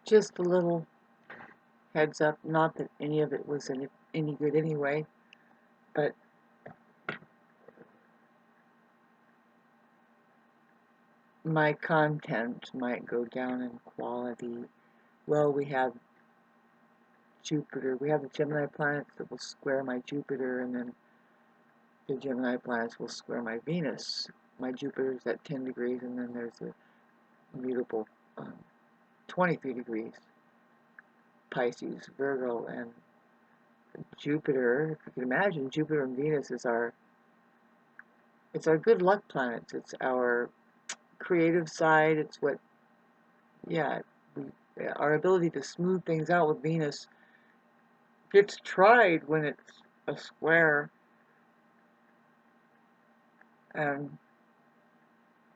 Just a little heads up, not that any of it was any good anyway, but my content might go down in quality. Well, we have Jupiter. We have the Gemini planets that will square my Jupiter, and then the Gemini planets will square my Venus. My Jupiter's at 10 degrees, and then there's a mutable 23 degrees. Pisces, Virgo, and Jupiter. If you can imagine, Jupiter and Venus is it's our good luck planets. It's our creative side. It's what, yeah, our ability to smooth things out with Venus gets tried when it's a square. And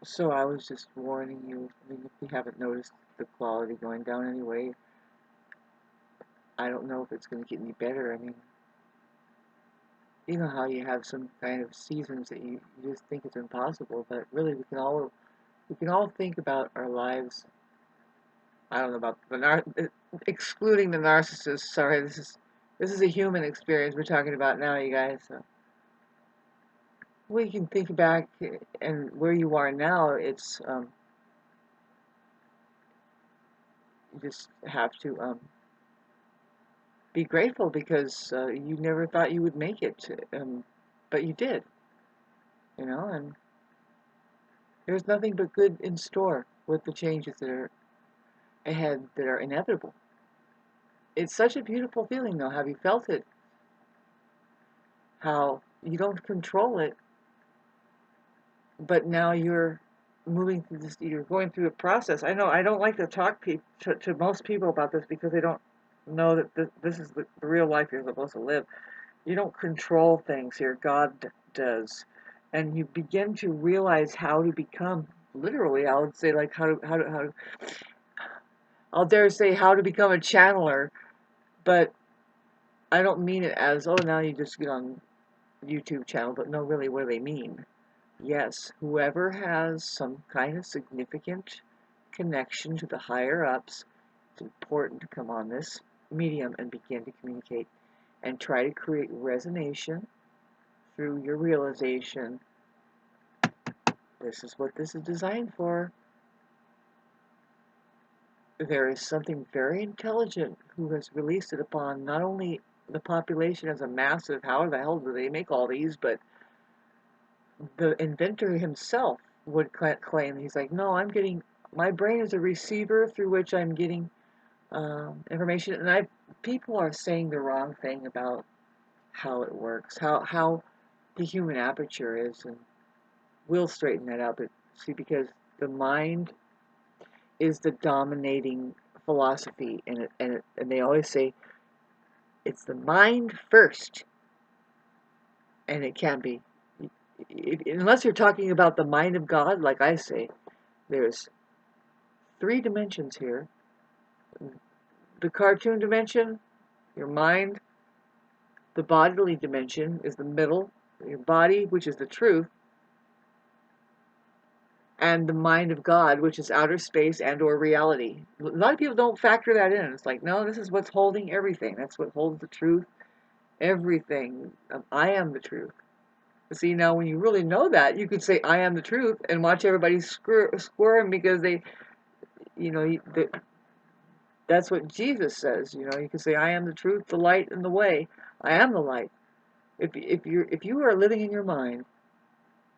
so I was just warning you. I mean, if you haven't noticed the quality going down anyway, I don't know if it's going to get any better. I mean, you know how you have some kind of seasons that you just think it's impossible, but really we can all think about our lives. I don't know about excluding the narcissist. Sorry, this is a human experience we're talking about now, you guys. So we can think back and where you are now. It's you just have to be grateful because you never thought you would make it, but you did. You know, and there's nothing but good in store with the changes that are ahead that are inevitable. It's such a beautiful feeling, though. Have you felt it? How you don't control it, but now you're moving through this. You're going through a process. I know I don't like to talk to most people about this because they don't know that this is the real life you're supposed to live. You don't control things here. God does, and you begin to realize how to become. Literally, I would say like how to I'll dare say how to become a channeler, but I don't mean it as, oh, now you just get on YouTube channel, but no, really, what do they mean? Yes, whoever has some kind of significant connection to the higher ups, it's important to come on this medium and begin to communicate and try to create resonance through your realization. This is what this is designed for. There is something very intelligent who has released it upon not only the population as a massive, how the hell do they make all these, but the inventor himself would claim, he's like, no, my brain is a receiver through which I'm getting information, and people are saying the wrong thing about how it works, how the human aperture is, and we'll straighten that out, but see, because the mind is the dominating philosophy, and they always say it's the mind first, and it can't be. Unless you're talking about the mind of God, like I say, there's 3 dimensions here. The cartoon dimension, your mind. The bodily dimension is the middle, your body, which is the truth, and the mind of God, which is outer space and or reality. A lot of people don't factor that in. It's like, no, this is what's holding everything. That's what holds the truth, everything. I am the truth. See, now when you really know that, you could say, I am the truth, and watch everybody squirm because that's what Jesus says. You know, you can say, I am the truth, the light, and the way. I am the light. If you are living in your mind,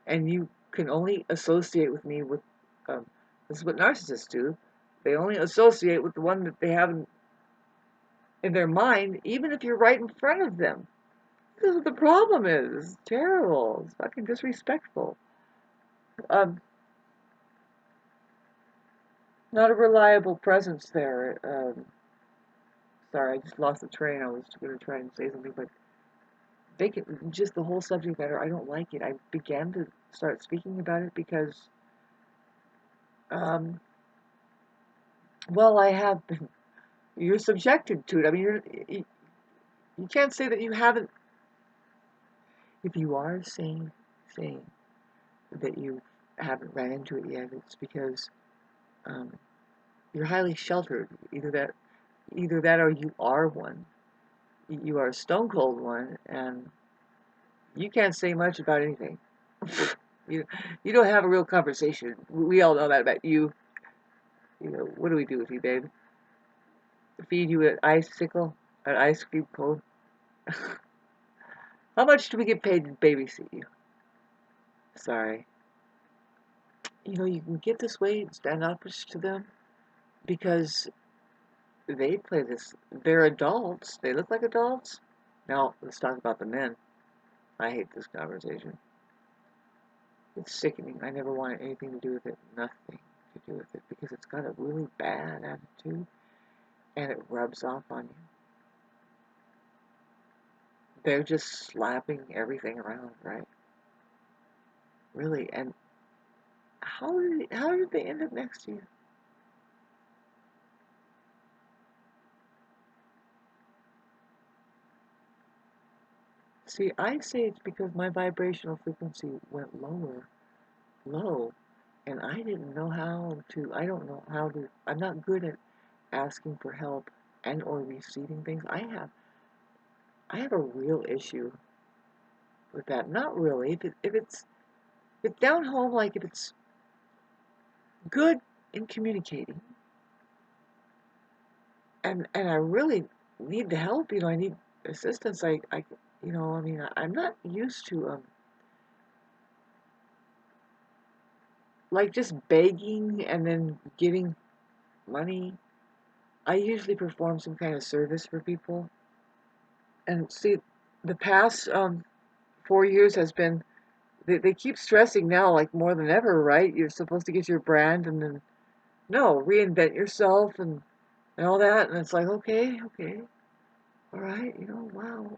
and you can only associate with me with, this is what narcissists do. They only associate with the one that they have in their mind, even if you're right in front of them. This is what the problem is. It's terrible. It's fucking disrespectful. Um, Not a reliable presence there. Sorry, I just lost the train. I was going to try and say something, but just the whole subject matter, I don't like it. I began to start speaking about it because, um, well, I have been. You're subjected to it. I mean, you can't say that you haven't. If you are saying that you haven't ran into it yet, it's because um, You're highly sheltered. Either that or you are one. You are a stone cold one, and you can't say much about anything. you you don't have a real conversation. We all know that about you. You know, what do we do with you, babe? Feed you an icicle, an ice cream cone. How much do we get paid to babysit you? Sorry. You know, you can get this way standoffish to them because they play this. They're adults. They look like adults. Now, let's talk about the men. I hate this conversation. It's sickening. I never wanted anything to do with it. Nothing to do with it because it's got a really bad attitude and it rubs off on you. They're just slapping everything around, right? Really. And how did they end up next to you? See, I say it's because my vibrational frequency went low, and I didn't know how to, I don't know how to, I'm not good at asking for help and or receiving things. I have a real issue with that. Not really. If it's down home, like if it's good in communicating, and I really need the help, I need assistance. I mean, I'm not used to like just begging and then getting money. I usually perform some kind of service for people. And see, the past 4 years has been, they keep stressing now, like more than ever, right? You're supposed to get your brand and then, no, reinvent yourself and all that. And it's like, okay, all right, wow.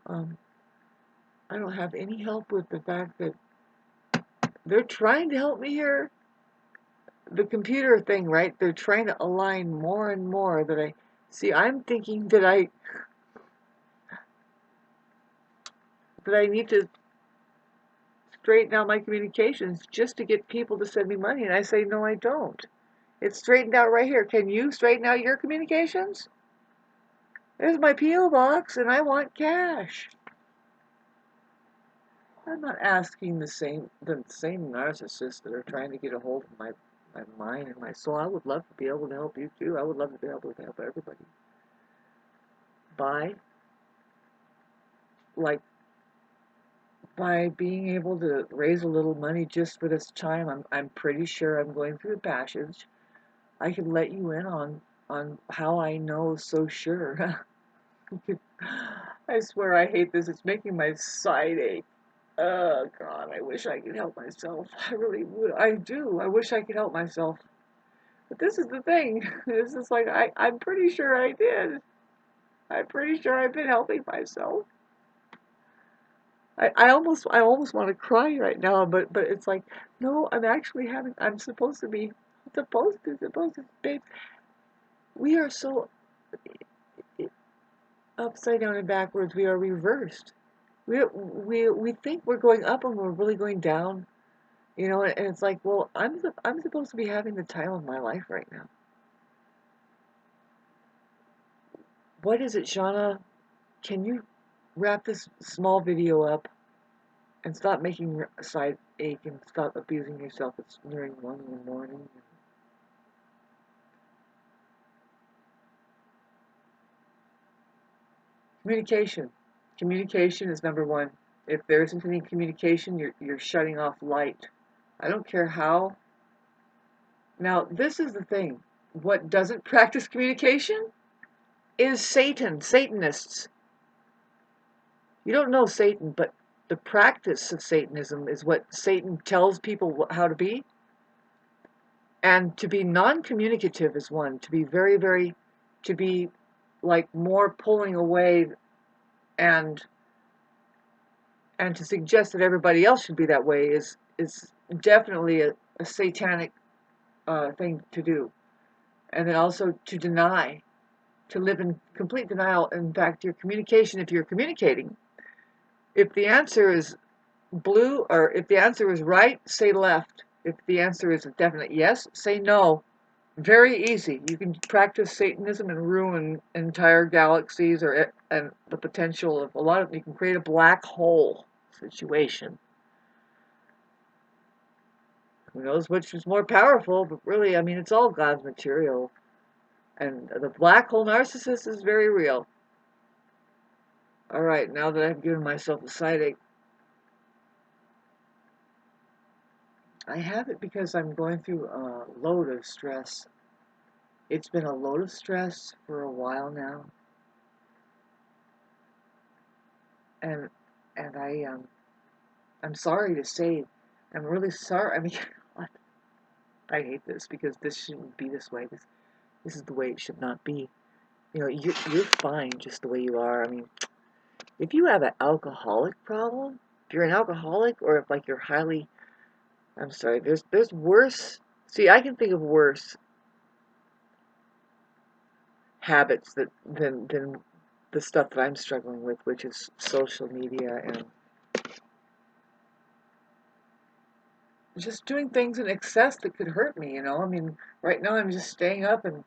I don't have any help with the fact that they're trying to help me here. The computer thing, right? They're trying to align more and more that I'm thinking that I need to straighten out my communications just to get people to send me money. And I say, no, I don't. It's straightened out right here. Can you straighten out your communications? There's my P.O. box and I want cash. I'm not asking the same narcissists that are trying to get a hold of my mind and my soul. I would love to be able to help you too. I would love to be able to help everybody. By like by being able to raise a little money just for this time, I'm pretty sure I'm going through the passage. I can let you in on how I know so sure. I swear I hate this. It's making my side ache. Oh God, I wish I could help myself. I really would. I do. I wish I could help myself. But this is the thing. This is like I'm pretty sure I did. I'm pretty sure I've been helping myself. I almost want to cry right now, but it's like, no, I'm supposed to, babe. We are so upside down and backwards. We are reversed. We think we're going up and we're really going down, and it's like, well, I'm supposed to be having the time of my life right now. What is it, Shauna? Can you wrap this small video up and stop making your side ache and stop abusing yourself? It's nearing 1 in the morning. Communication. Communication is number one. If there isn't any communication, you're shutting off light. I don't care how. Now, this is the thing. What doesn't practice communication is Satan, Satanists. You don't know Satan, but the practice of Satanism is what Satan tells people how to be. And to be non-communicative is one. To be to be like more pulling away and to suggest that everybody else should be that way is definitely a satanic thing to do. And then also to deny, to live in complete denial. In fact, your communication, if you're communicating, if the answer is blue, or if the answer is right, say left. If the answer is a definite yes, say no. Very easy. You can practice Satanism and ruin entire galaxies and the potential of a lot of, you can create a black hole situation. Who knows which is more powerful, but really, I mean, it's all God's material. And the black hole narcissist is very real. All right, now that I've given myself a side ache, I have it because I'm going through a load of stress. It's been a load of stress for a while now, and I'm sorry to say, I'm really sorry. I mean, I hate this because this shouldn't be this way. This is the way it should not be. You know, you're fine just the way you are. I mean, if you have an alcoholic problem, if you're an alcoholic, or if like you're highly, I'm sorry, there's worse. See, I can think of worse habits than the stuff that I'm struggling with, which is social media and just doing things in excess that could hurt me. You know, I mean, right now I'm just staying up, and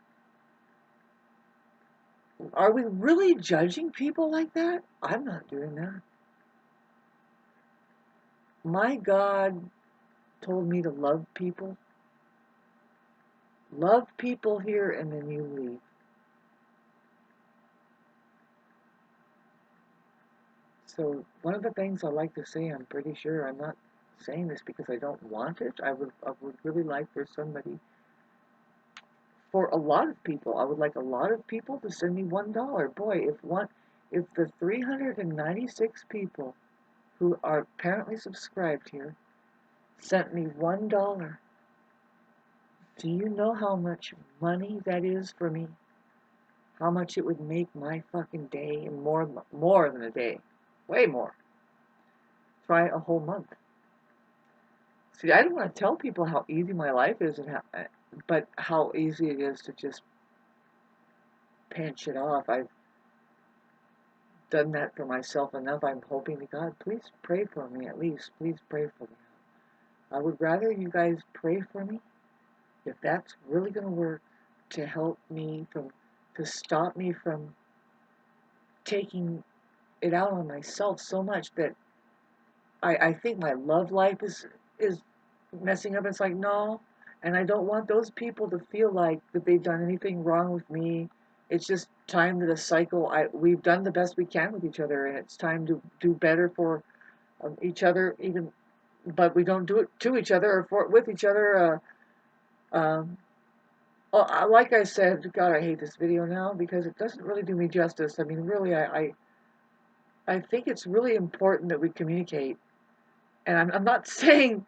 are we really judging people like that? I'm not doing that. My God told me to love people here, and then you leave. So one of the things I like to say, I'm pretty sure I'm not saying this because I don't want it. I would really like for somebody, for a lot of people, I would like a lot of people to send me $1. Boy, if the 396 people who are apparently subscribed here sent me $1, do you know how much money that is for me? How much it would make my fucking day, and more than a day, way more. Try a whole month. See, I don't want to tell people how easy my life is, but how easy it is to just pinch it off. I've done that for myself enough. I'm hoping to God, please pray for me at least. Please pray for me. I would rather you guys pray for me, if that's really going to work, to help me to stop me from taking it out on myself so much that I think my love life is messing up. It's like, no, and I don't want those people to feel like that they've done anything wrong with me. It's just time to the cycle. We've done the best we can with each other, and it's time to do better for each other. Even, but we don't do it to each other or with each other. Um, like I said, God, I hate this video now because it doesn't really do me justice. I mean, really, I think it's really important that we communicate. And I'm not saying,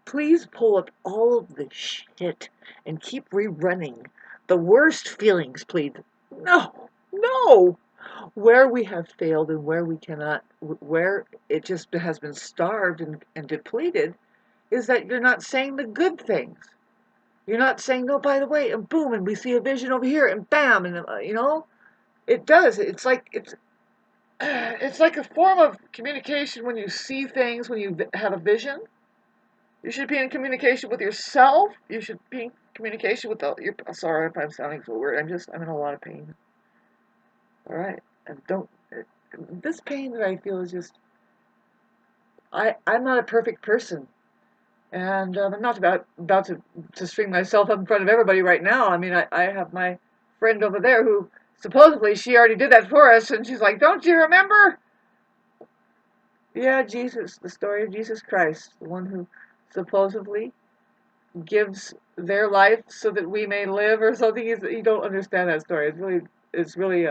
please pull up all of the shit and keep rerunning the worst feelings, please. No, no. Where we have failed and where we cannot, where it just has been starved and depleted, is that you're not saying the good things. You're not saying, no, by the way, and boom, and we see a vision over here, and bam, and it does. It's like a form of communication when you see things, when you have a vision. You should be in communication with yourself. You should be in communication with your. Sorry if I'm sounding so weird. I'm in a lot of pain. All right, and don't. This pain that I feel is just. I'm not a perfect person, and I'm not about to string myself up in front of everybody right now. I mean, I have my friend over there who supposedly she already did that for us, and she's like, "Don't you remember?" Yeah, Jesus, the story of Jesus Christ, the one who supposedly gives their life so that we may live, or something. You don't understand that story. It's really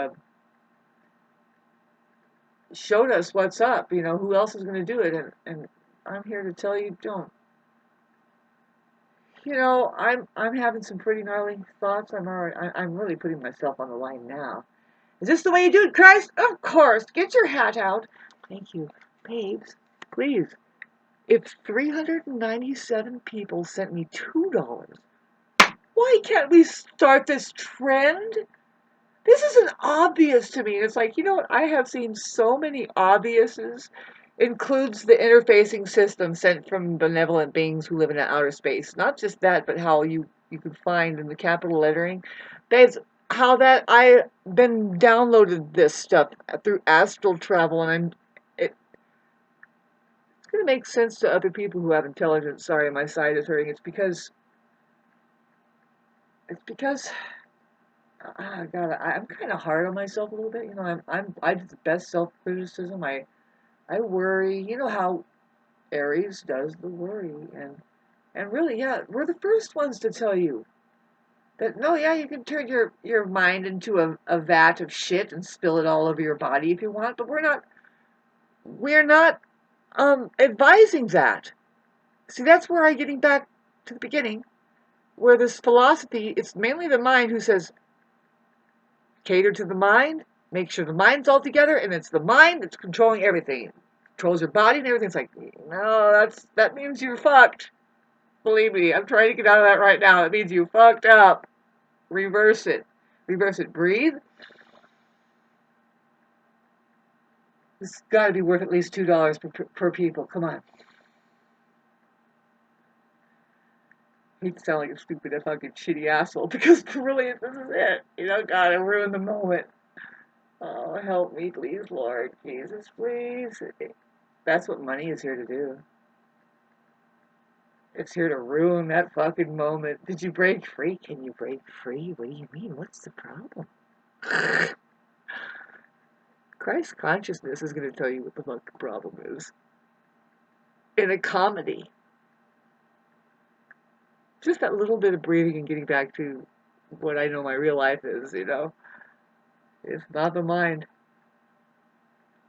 showed us what's up. You know, who else is going to do it? And I'm here to tell you, don't. You know, I'm having some pretty gnarly thoughts. I'm really putting myself on the line now. Is this the way you do it, Christ? Of course. Get your hat out. Thank you, babes. Please. If 397 people sent me $2, why can't we start this trend? This isn't obvious to me. It's like, you know what? I have seen so many obviouses. Includes the interfacing system sent from benevolent beings who live in outer space. Not just that, but how you you could find in the capital lettering. That's how that I been downloaded this stuff through astral travel, and it's gonna make sense to other people who have intelligence. Sorry, my side is hurting. It's because God, I'm kind of hard on myself a little bit. You know, I do the best self criticism. I worry. You know how Aries does the worry, and really, yeah, we're the first ones to tell you that no, yeah, you can turn your mind into a vat of shit and spill it all over your body if you want, but we're not advising that. See, that's where I'm getting back to the beginning, where this philosophy, it's mainly the mind who says, cater to the mind, make sure the mind's all together, and it's the mind that's controlling everything. It controls your body and everything's like, no, that means you're fucked. Believe me, I'm trying to get out of that right now. It means you fucked up. Reverse it. Reverse it. Breathe. This has got to be worth at least $2 per people. Come on. I hate to sound like a stupid, fucking shitty asshole because really, this is it. You know, God, I ruined the moment. Oh, help me, please, Lord. Jesus, please. That's what money is here to do. It's here to ruin that fucking moment. Did you break free? Can you break free? What do you mean? What's the problem? Christ consciousness is going to tell you what the fucking problem is. In a comedy. Just that little bit of breathing and getting back to what I know my real life is, you know. It's not the mind.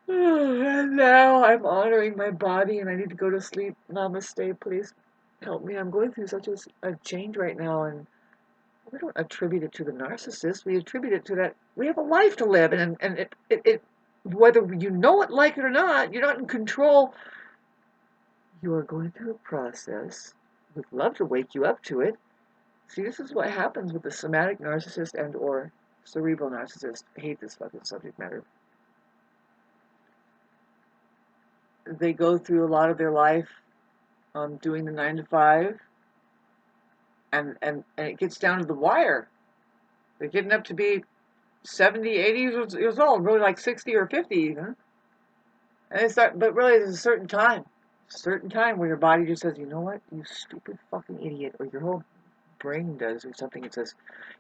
And now I'm honoring my body and I need to go to sleep. Namaste, please help me. I'm going through such a change right now, and we don't attribute it to the narcissist. We attribute it to that we have a life to live, and it whether you know it like it or not, you're not in control. You are going through a process. We'd love to wake you up to it. See, this is what happens with the somatic narcissist and or cerebral narcissist. I hate this fucking subject matter. They go through a lot of their life doing the 9 to 5, and it gets down to the wire. They're getting up to be 70, 80 years old, really like 60 or 50 even. And they start, but really there's a certain time where your body just says, you know what, you stupid fucking idiot, or your whole brain does, or something. It says,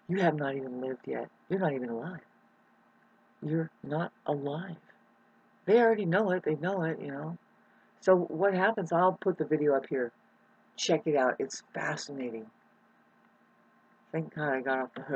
you have not even lived yet. You're not even alive. You're not alive. They already know it. They know it, you know. So what happens, I'll put the video up here. Check it out. It's fascinating. Thank God I got off the hook.